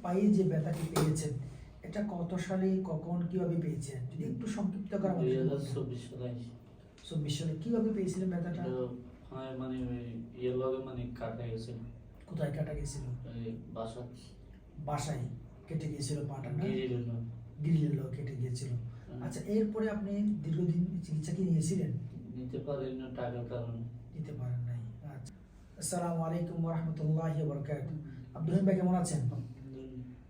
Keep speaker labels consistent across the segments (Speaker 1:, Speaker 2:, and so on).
Speaker 1: পায়ে যে ব্যথাটি পেয়েছেন এটা কত সালে কখন কিভাবে পেয়েছেন যদি একটু সংক্ষিপ্ত করে আমাদের বলতেন।
Speaker 2: 2024 সালে
Speaker 1: 24 সালে কিভাবে পেয়েছিলেন ব্যথাটা?
Speaker 2: হয় মানে ইয়ের লগে মানে কাটা গেছিল
Speaker 1: কোথায় কাটা গেছিল?
Speaker 2: বাসা
Speaker 1: বাসায় কেটে গিয়েছিল পাটা না?
Speaker 2: গিরিল
Speaker 1: গ্রিলের লগে কেটে গিয়েছিল। আচ্ছা, এরপরে আপনি দীর্ঘদিন চিকিৎসা কি নিয়েছিলেন?
Speaker 2: নিতে পারেন না টাকার কারণে।
Speaker 1: নিতে পারেন নাই। আচ্ছা, আসসালামু আলাইকুম ওয়া রাহমাতুল্লাহি ওয়া বারাকাতুহু। আব্দুল রহিম ভাই কেমন আছেন?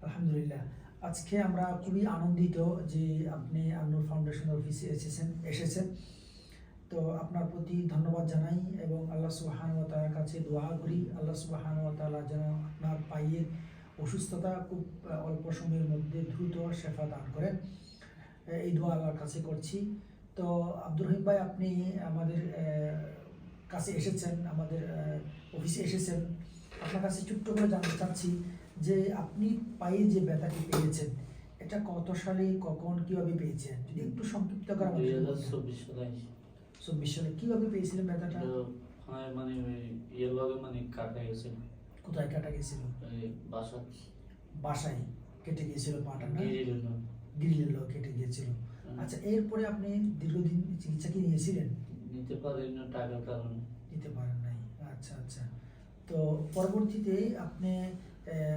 Speaker 1: আলহামদুলিল্লাহ। আজকে আমরা খুবই আনন্দিত যে আপনি আন্নুর ফাউন্ডেশনের অফিসে এসেছেন। তো আপনার প্রতি ধন্যবাদ জানাই এবং আল্লাহ সুবহানাহু ওয়া তাআলার কাছে দোয়া করি আল্লাহ সুবহানাহু ওয়া তাআলা যেন আপনার পায়ের অসুস্থতা খুব অল্প সময়ের মধ্যে দ্রুত শেফা দান করেন, এই দোয়া আল্লাহর কাছে করছি। তো আব্দুর রহিম ভাই, আপনি আমাদের কাছে এসেছেন, আমাদের অফিসে এসেছেন। আপনার কাছে ছোট্ট করে জানতে চাচ্ছি যে আপনি পায়ে যে ব্যথাটি পেয়েছেন এটা কত সালে কখন কিভাবে পেয়েছেন যদি একটু সংক্ষিপ্ত করে আমাদের বলতেন।
Speaker 2: 2024 সালে
Speaker 1: 24 সালে কিভাবে পেয়েছিলেন ব্যথাটা?
Speaker 2: হয় মানে ইয়ের লগে মানে কাটা গেছিল
Speaker 1: কোথায় কাটা গেছিল?
Speaker 2: বাসা
Speaker 1: বাসায় কেটে গিয়েছিল পাটা না?
Speaker 2: গিরিল
Speaker 1: গ্রিলের লগে কেটে গিয়েছিল। আচ্ছা, এরপরে আপনি দীর্ঘদিন চিকিৎসা কি নিয়েছিলেন?
Speaker 2: নিতে পারেন না টাকার কারণে।
Speaker 1: নিতে পারেন নাই। আচ্ছা আচ্ছা। তো পরবর্তীতে আপনি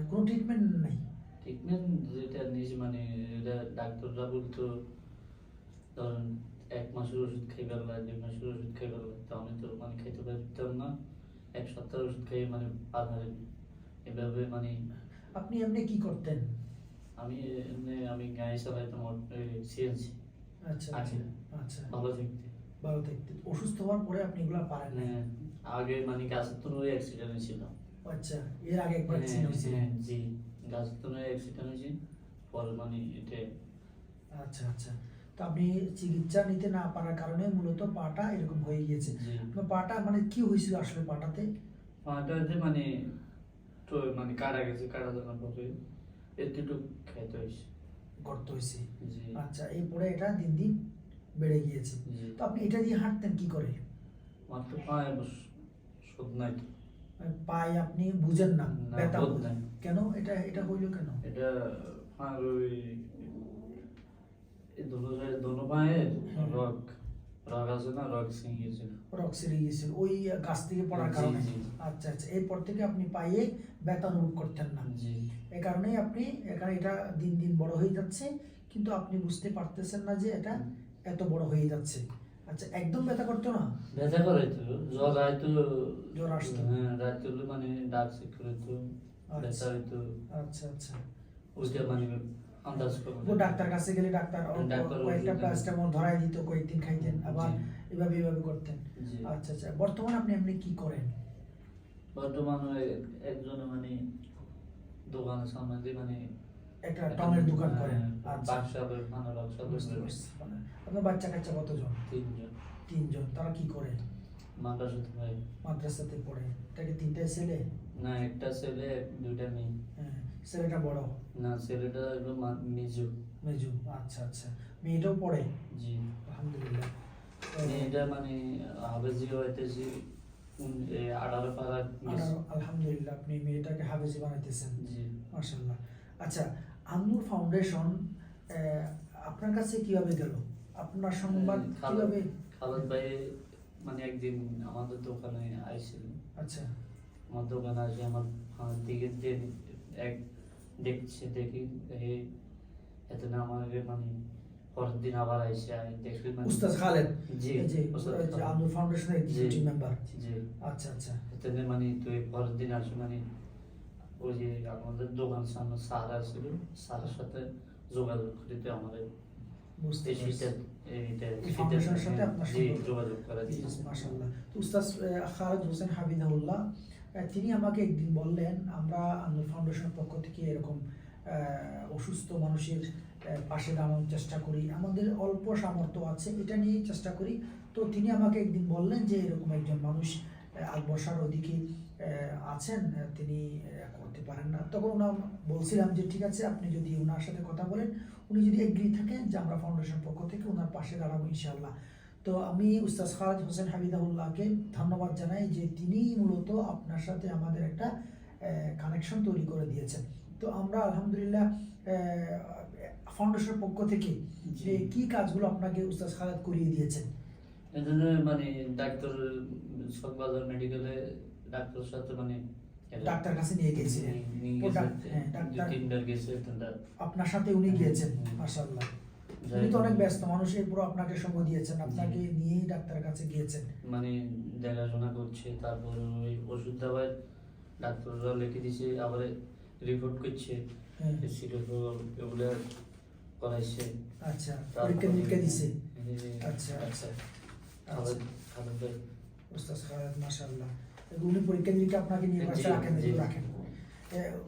Speaker 1: কোনো ট্রিটমেন্ট নাই?
Speaker 2: ট্রিটমেন্ট যেটা নিজ মানে এটা ডাক্তাররা বলতো ধরেন 1 মাসের ওষুধ খাইবার লাগে 2 মাসের ওষুধ খাইবার লাগে, তো আমি তো মানে খাইতে পারতাম না। 1 সপ্তাহ ওষুধ খাই মানে আধারে এভাবে মানে
Speaker 1: আপনি এমনি কি করতেন?
Speaker 2: আমি গাড়ি চালাইতাম সিএনজি।
Speaker 1: আচ্ছা
Speaker 2: আছে
Speaker 1: আচ্ছা।
Speaker 2: ভালো থাকতে।
Speaker 1: ভালো থাকতে অসুস্থ হওয়ার পরে আপনি এগুলো পারেন না?
Speaker 2: হ্যাঁ, আগে মানে গাছের তো অ্যাক্সিডেন্ট হয়েছিল।
Speaker 1: আচ্ছা, এর আগে একবার
Speaker 2: হ্যাঁ,
Speaker 1: ছিল হয়েছিল?
Speaker 2: হ্যাঁ, জি, গাছের তো অ্যাক্সিডেন্ট হয়েছে পরে মানে এটা।
Speaker 1: আচ্ছা আচ্ছা। তো আপনি চিকিৎসা নিতে না পারার কারণে মূলত পাটা এরকম হয়ে গিয়েছে।
Speaker 2: জি।
Speaker 1: আপনার পাটা মানে কি হয়েছিল আসলে পাটাতে?
Speaker 2: পাটাতে মানে তো মানে কাটা গেছে, কাটা জানার পরে এতটুকু খাইতে হয়েছে।
Speaker 1: গর্ত হয়েছে।
Speaker 2: জি।
Speaker 1: আচ্ছা, এরপরে এটা দিন দিন বেড়ে গিয়েছে।
Speaker 2: জি।
Speaker 1: তো আপনি এটা দিয়ে হাঁটতেন কি করে?
Speaker 2: মাত্র পায়ে শোধ নাই তো।
Speaker 1: পায়ে আপনি বুঝেন না
Speaker 2: না,
Speaker 1: ব্যথা?
Speaker 2: বোধ নাই।
Speaker 1: কেন এটা এটা হইলো কেন?
Speaker 2: এটা আর ওই দোনো পায়ের রগ রগ আছে না, রগ ছিঁড়ে গেছিল।
Speaker 1: রক সেরে গিয়েছিল ওই গাছ থেকে পড়ার
Speaker 2: জি,
Speaker 1: কারণে?
Speaker 2: জি।
Speaker 1: আচ্ছা আচ্ছা। এরপর থেকে আপনি পায়ে ব্যথা অনুভব করতেন না।
Speaker 2: জি।
Speaker 1: এই কারণেই আপনি এখানে এটা দিন দিন বড় হয়ে যাচ্ছে, কিন্তু আপনি বুঝতে পারতেছেন না যে এটা এত বড় হয়ে যাচ্ছে। আচ্ছা, একদম ব্যথা করতো না?
Speaker 2: ব্যথা করে তো, জ্বর হয়তো,
Speaker 1: জ্বর আসতো?
Speaker 2: হ্যাঁ, রাত হলে মানে ডাক চেক করে তো ব্যথা হইতো।
Speaker 1: আচ্ছা আচ্ছা।
Speaker 2: ওইটা মানে আন্দাজ করবো।
Speaker 1: তো ডাক্তার কাছে গেলে ডাক্তার
Speaker 2: ডাক্তার
Speaker 1: কয়েকটা
Speaker 2: ওষুধ
Speaker 1: প্যারাসিটামল ধরাই দিত, কয়েকদিন খাইতেন, আবার
Speaker 2: জি।
Speaker 1: এভাবে এভাবে করতেন।
Speaker 2: জি।
Speaker 1: আচ্ছা আচ্ছা। বর্তমানে আপনি এমনি কি করেন?
Speaker 2: বর্তমানে একজন মানে দোকানের সামনে দিয়ে মানে
Speaker 1: একটা টঙের দোকান করেন?
Speaker 2: হ্যাঁ,
Speaker 1: আচ্ছা।
Speaker 2: বাক্সা খানা বাক্সা
Speaker 1: বুঝতে পারছি। আপনার বাচ্চা কাচ্চা কতজন?
Speaker 2: 3 জন।
Speaker 1: 3 জন। তারা কি করে?
Speaker 2: মাদ্রাসাতে ভাই।
Speaker 1: মাদ্রাসাতে পড়ে? এটাকে 3টাই ছেলে?
Speaker 2: না, একটা ছেলে 2টা মেয়ে।
Speaker 1: হ্যাঁ। ছেলেটা বড়?
Speaker 2: না, ছেলেটা হলো মেজো।
Speaker 1: মেজু। আচ্ছা আচ্ছা। মেয়েটাও পড়ে?
Speaker 2: জি।
Speaker 1: আলহামদুলিল্লাহ। তো
Speaker 2: মেয়েটা মানে হাফেজি হইতেছি 18 পারা গেছে।
Speaker 1: আলহামদুলিল্লাহ, আপনি মেয়েটাকে হাফেজি বানাইতেছেন।
Speaker 2: জি।
Speaker 1: মাশাআল্লাহ। আচ্ছা, আন্নুর ফাউন্ডেশন আপনার কাছে কিভাবে গেল? আপনার সংবাদ কিভাবে?
Speaker 2: খালেদ ভাই মানে একদিন আমাদের দোকানে আইছিল।
Speaker 1: আচ্ছা
Speaker 2: আমার দোকানে আসে আমার দিকে যে এক দেখছে, দেখি এই এত না আমাকে মানে পরের দিন আবার আইসে দেখি মানে
Speaker 1: উস্তাদ খালেদ?
Speaker 2: জি,
Speaker 1: জি,
Speaker 2: উস্তাদ
Speaker 1: যে
Speaker 2: খালেদ।
Speaker 1: আন্নুর ফাউন্ডেশনের এক্সিকিউটিভ
Speaker 2: জি।
Speaker 1: মেম্বার।
Speaker 2: জি।
Speaker 1: আচ্ছা আচ্ছা।
Speaker 2: এখানে মানে তুই পরের দিন আসে মানে ওই যে আমাদের দোকান সামনে স্যার আসছিল, স্যারের সাথে যোগাযোগ করিতে আমাদের
Speaker 1: বুঝতে
Speaker 2: এই
Speaker 1: পারছি।
Speaker 2: এই
Speaker 1: ফাউন্ডেশনের সাথে আপনার
Speaker 2: জি
Speaker 1: সম্পর্ক।
Speaker 2: যোগাযোগ করা
Speaker 1: জি,
Speaker 2: দিয়েছে।
Speaker 1: মাশাআল্লাহ। তো উস্তাদ খালেদ হোসেন হাফিজাহুল্লাহ তিনি আমাকে একদিন বললেন, আমরা আন্নুর ফাউন্ডেশনের পক্ষ থেকে এরকম অসুস্থ মানুষের পাশে দাঁড়ানোর চেষ্টা করি, আমাদের অল্প সামর্থ্য আছে এটা নিয়ে চেষ্টা করি। তো তিনি আমাকে একদিন বললেন যে এরকম একজন মানুষ বর্ষার ওদিকে আছেন, তিনি করতে পারেন না। তখন ওনার বলছিলাম যে ঠিক আছে, আপনি যদি ওনার সাথে কথা বলেন, উনি যদি এগ্রি থাকেন যে আমরা ফাউন্ডেশন পক্ষ থেকে ওনার পাশে দাঁড়াবো ইনশাআল্লাহ। তো আমি উস্তাদ খালেদ হোসেন হাফিজাহুল্লাহকে ধন্যবাদ জানাই যে তিনি মূলত আপনার সাথে আমাদের একটা কানেকশন তৈরি করে দিয়েছেন। তো আমরা আলহামদুলিল্লাহ ফাউন্ডেশনের পক্ষ থেকে যে কি কাজগুলো আপনাকে উস্তাদ খালেদ করিয়ে দিয়েছেন?
Speaker 2: এজন্য মানে ডাক্তার চকবাজার মেডিকেলে ডাক্তারের সাথে মানে
Speaker 1: ডাক্তার কাছে নিয়ে গিয়েছিলেন? ও হ্যাঁ, ডাক্তার
Speaker 2: তিনবার গেছে তিনটা
Speaker 1: আপনার সাথে উনি গিয়েছেন? মাশাআল্লাহ, উনি তো অনেক ব্যস্ত মানুষ, এরপর আপনাকে সময় দিয়েছেন, আপনাকে নিয়েই ডাক্তারের কাছে গিয়েছেন।
Speaker 2: মানে দেখাশোনা করছে, তারপর ওই ওষুধ দাবার ডাক্তাররা লিখে দিছে, আবার রিপোর্ট করছে,
Speaker 1: হ্যাঁ।
Speaker 2: এগুলো করাইছে।
Speaker 1: আচ্ছা,
Speaker 2: তারপরে-
Speaker 1: পরীক্ষা নিরীক্ষা দিছে?
Speaker 2: হ্যাঁ,
Speaker 1: আচ্ছা আচ্ছা
Speaker 2: খালেদ ভাই।
Speaker 1: উস্তাদ খালেদ মাশাআল্লাহ, উনি পরীক্ষা নিরীক্ষা আপনাকে নিয়ে পাশে
Speaker 2: জি,
Speaker 1: রাখেন,
Speaker 2: জি।
Speaker 1: এগুলো রাখেন।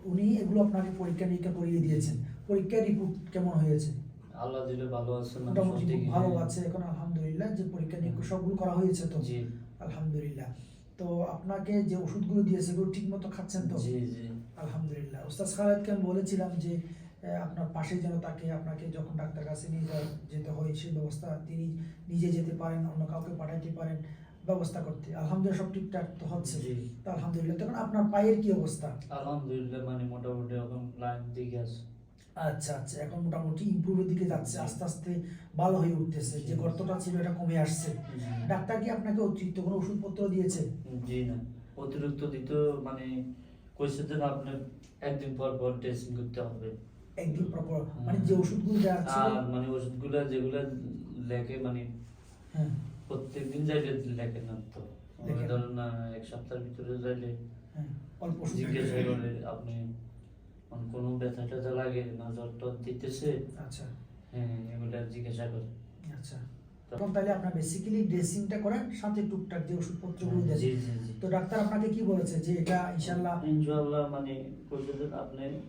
Speaker 1: উনি এগুলো আপনাকে পরীক্ষা নিরীক্ষা করিয়ে দিয়েছেন। পরীক্ষার রিপোর্ট কেমন হয়েছে?
Speaker 2: আল্লাহ দিলে ভালো আছে, মানে
Speaker 1: মোটামুটি
Speaker 2: সব
Speaker 1: খুব
Speaker 2: দিকে-
Speaker 1: ভালো আছে এখন আলহামদুলিল্লাহ, যে পরীক্ষা নিরীক্ষা সবগুলো করা হয়েছে তো?
Speaker 2: জি
Speaker 1: আলহামদুলিল্লাহ। তো আপনাকে যে ওষুধগুলো দিয়েছে এগুলো ঠিক মতো খাচ্ছেন তো?
Speaker 2: জি জি
Speaker 1: আলহামদুলিল্লাহ। উস্তাদ খালেদকে আমি বলেছিলাম যে আপনার পাশে যেন তাকে, আপনাকে যখন ডাক্তার কাছে নিয়ে যেতে হয় সেই ব্যবস্থা তিনি নিজে যেতে পারেন, অন্য কাউকে পাঠাইতে পারেন, ব্যবস্থা করতে। আলহামদুলিল্লাহ সব ঠিকঠাক তো হচ্ছে
Speaker 2: জি।
Speaker 1: তো আলহামদুলিল্লাহ। তখন আপনার পায়ের কি অবস্থা?
Speaker 2: আলহামদুলিল্লাহ, মানে মোটামুটি এখন লাইন দিকে আছে।
Speaker 1: আচ্ছা আচ্ছা, এখন মোটামুটি ইমপ্রুভের দিকে যাচ্ছে, আস্তে আস্তে ভালো হয়ে উঠতেছে, যে গর্তটা ছিল এটা কমে আসছে। ডাক্তার কি আপনাকে অতিরিক্ত কোনো ওষুধপত্র দিয়েছে?
Speaker 2: জি না, অতিরিক্ত দিত, মানে কইছে যে আপনার একদিন পর পর ড্রেসিং করতে হবে।
Speaker 1: একদিন পর পর? মানে যে ওষুধগুলো দেওয়া ছিল?
Speaker 2: আর মানে ওষুধগুলো যেগুলো লেখে, মানে
Speaker 1: হ্যাঁ
Speaker 2: প্রত্যেকদিন যাইলে লেখে না তো,
Speaker 1: লেখে না।
Speaker 2: ধরুন না এক সপ্তাহের ভিতরে যাইলে
Speaker 1: হ্যাঁ, অল্প ওষুধ
Speaker 2: জিজ্ঞাসা করে আপনি কোনো ব্যথা ট্যাথা লাগে না, জ্বর টর দিতেছে,
Speaker 1: আচ্ছা
Speaker 2: হ্যাঁ এগুলা জিজ্ঞাসা করে।
Speaker 1: আচ্ছা, তখন তাহলে আপনার বেসিক্যালি ড্রেসিংটা করেন, সাথে টুকটাক যে ওষুধপত্রগুলো দেন।
Speaker 2: জি জি জি।
Speaker 1: তো ডাক্তার আপনাকে কি বলেছে যে এটা ইনশাআল্লাহ?
Speaker 2: ইনশাআল্লাহ মানে কইছে যে আপনি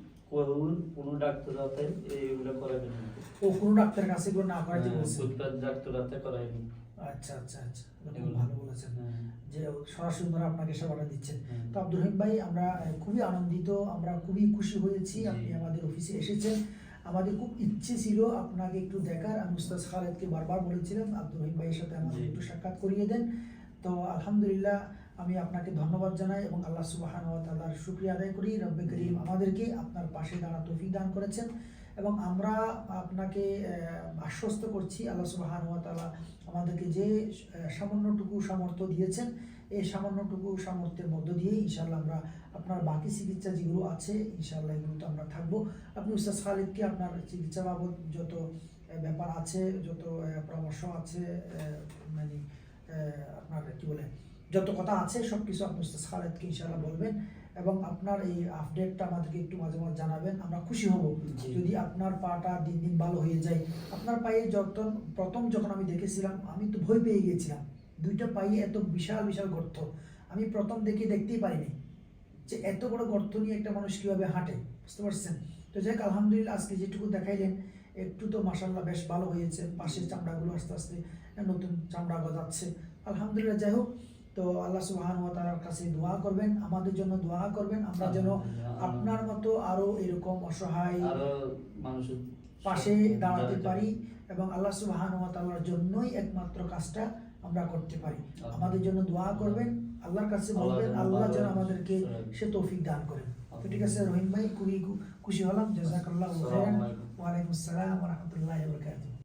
Speaker 2: কোনো ডাক্তার হাতে এইগুলো করাবেন না।
Speaker 1: ও কোনো ডাক্তারের কাছে এগুলো না করাইতে বলছে?
Speaker 2: ফুটপাত ডাক্তার হাতে করাইবেন।
Speaker 1: আচ্ছা আচ্ছা আচ্ছা, এটা খুব
Speaker 2: এগুলো-
Speaker 1: ভালো বলেছেন
Speaker 2: হ্যাঁ।
Speaker 1: যে সরাসরি ওনারা আপনাকে সেবাটা দিচ্ছেন।
Speaker 2: হ্যাঁ।
Speaker 1: তো আব্দুল রহিম ভাই, আমরা খুবই আনন্দিত, আমরা খুবই খুশি হয়েছি
Speaker 2: জি।
Speaker 1: আপনি আমাদের অফিসে এসেছেন। আমাদের খুব ইচ্ছে ছিল আপনাকে একটু দেখার। আমি উস্তাদ খালেদকে বারবার বলেছিলাম আব্দুল রহিম ভাইয়ের সাথে আমাদের
Speaker 2: জি।
Speaker 1: একটু সাক্ষাৎ করিয়ে দেন। তো আলহামদুলিল্লাহ, আমি আপনাকে ধন্যবাদ জানাই এবং আল্লাহ সুবহানাহু ওয়া তাআলার শুকরিয়া আদায় করি। রব্বে করিম আমাদেরকে আপনার পাশে দাঁড়ার তৌফিক দান করেছেন এবং আমরা আপনাকে আশ্বস্ত করছি, আল্লাহ সুবহানাহু ওয়া তাআলা আমাদেরকে যে সামান্যটুকু সামর্থ্য দিয়েছেন, এই সামান্যটুকু সামর্থ্যের মধ্য দিয়ে ইনশাআল্লাহ আমরা আপনার বাকি চিকিৎসা যেগুলো আছে ইনশাআল্লাহ এগুলোতে আমরা থাকবো। আপনি উস্তাদ খালিদকে আপনার চিকিৎসা বাবদ যত ব্যাপার আছে, যত পরামর্শ আছে, মানে আপনার কি বলে, যত কথা আছে সব কিছু আপনি উস্তাদ খালিদকে ইনশাআল্লাহ বলবেন এবং আপনার এই আপডেটটা আমাদেরকে একটু মাঝে মাঝে জানাবেন। আমরা খুশি হব
Speaker 2: জি।
Speaker 1: যদি আপনার পাটা দিন দিন ভালো হয়ে যায়। আপনার পায়ে প্রথম যখন আমি দেখেছিলাম, আমি তো ভয় পেয়ে গিয়েছিলাম। দুইটা পায়ে এত বিশাল বিশাল গর্ত, আমি প্রথম দেখতেই পারিনি যে এত বড় গর্ত নিয়ে একটা মানুষ কিভাবে হাঁটে, বুঝতে পারছেন? তো যাই হোক, আলহামদুলিল্লাহ আজকে যেটুকু দেখাইলেন একটু তো মাশাআল্লাহ বেশ ভালো হয়েছে। পাশের চামড়াগুলো আস্তে আস্তে নতুন চামড়া গজাচ্ছে, আলহামদুলিল্লাহ। যাই হোক, তো আল্লাহ সুবহানাহু ওয়া তাআলার কাছে দোয়া করবেন, আমাদের জন্য দোয়া করবেন, আমরা যেন আপনার মতো আরো এরকম অসহায়
Speaker 2: আরো মানুষের
Speaker 1: পাশে দাঁড়াতে পারি এবং আল্লাহ সুবহানাহু ওয়া তাআলার জন্যই একমাত্র কাজটা আমরা করতে পারি। আমাদের জন্য দোয়া করবেন, আল্লাহর কাছে বলবেন, আল্লাহ যেন আমাদেরকে সে তৌফিক দান করেন। তো ঠিক আছে রহিম ভাই, খুবই খুশি হলাম। জাযাকাল্লাহু খাইরান। ওয়া আলাইকুম আসসালাম ওয়া রাহমাতুল্লাহি ওয়া বারাকাতুহু।